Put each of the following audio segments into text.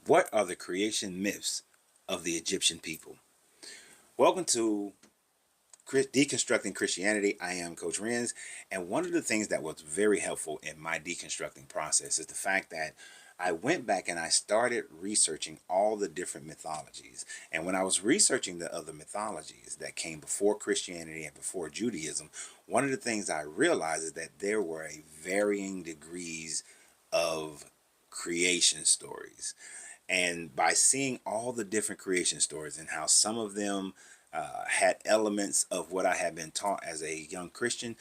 What are the creation myths of the Egyptian people? Welcome to Deconstructing Christianity. I am Coach Renz, and one of the things that was very helpful in my deconstructing process is the fact that I went back and I started researching all the different mythologies. And when I was researching the other mythologies that came before Christianity and before Judaism, one of the things I realized is that there were a varying degrees of creation stories. And by seeing all the different creation stories and how some of them had elements of what I had been taught as a young Christian,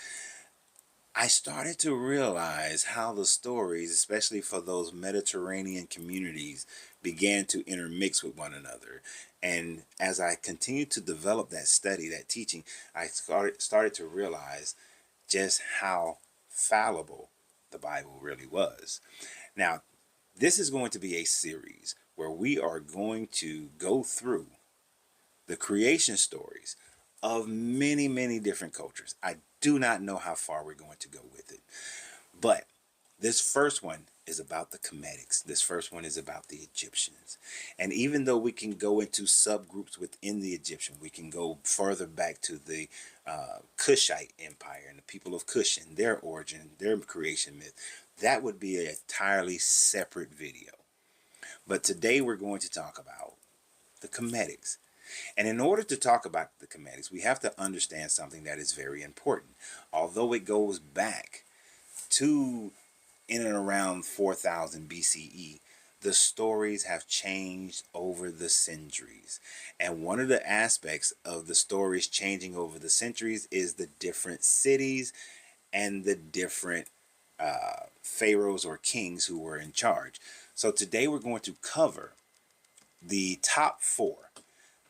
I started to realize how the stories, especially for those Mediterranean communities, began to intermix with one another. And as I continued to develop that study, that teaching, I started to realize just how fallible the Bible really was. Now, this is going to be a series where we are going to go through the creation stories of many, many different cultures. I do not know how far we're going to go with it. But this first one is about the Kemetics. This first one is about the Egyptians. And even though we can go into subgroups within the Egyptian, we can go further back to the Kushite Empire and the people of Kush and their origin, their creation myth. That would be an entirely separate video. But today we're going to talk about the Kemetics. And in order to talk about the Kemetics, we have to understand something that is very important. Although it goes back to in and around 4000 BCE, the stories have changed over the centuries. And one of the aspects of the stories changing over the centuries is the different cities and the different pharaohs or kings who were in charge. So today we're going to cover the top four.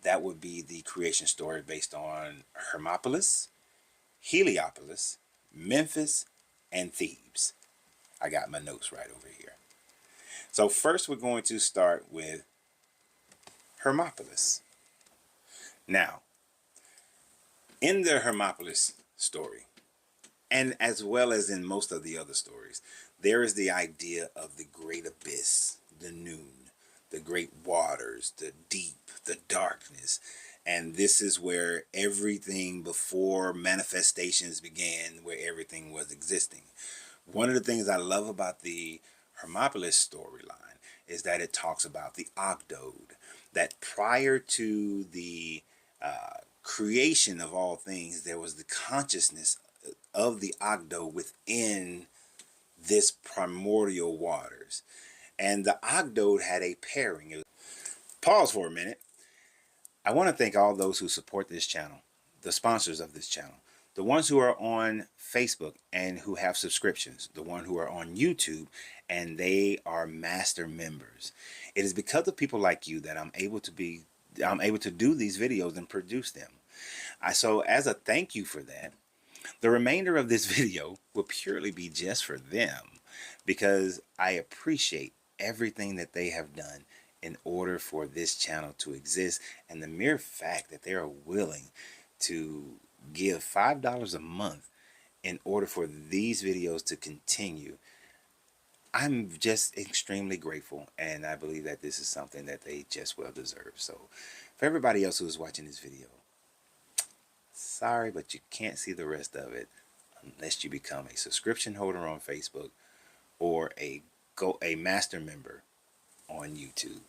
That would be the creation story based on Hermopolis, Heliopolis, Memphis, and Thebes. I got my notes right over here. So first we're going to start with Hermopolis. Now, in the Hermopolis story, and as well as in most of the other stories, there is the idea of the great abyss, the noon, the great waters, the deep, the darkness. And this is where everything before manifestations began, where everything was existing. One of the things I love about the Hermopolis storyline is that it talks about the Ogdode, that prior to the creation of all things, there was the consciousness of the Ogdode within this primordial waters. And the Ogdode had a pairing. Pause for a minute. I want to thank all those who support this channel, the sponsors of this channel, the ones who are on Facebook and who have subscriptions, the ones who are on YouTube and they are master members. It is because of people like you that I'm able to do these videos and produce them. So as a thank you for that, the remainder of this video will purely be just for them because I appreciate everything that they have done in order for this channel to exist, and the mere fact that they are willing to give $5 a month in order for these videos to continue. I'm just extremely grateful, and I believe that this is something that they just well deserve. So for everybody else who is watching this video, sorry, but you can't see the rest of it unless you become a subscription holder on Facebook or a master member on YouTube.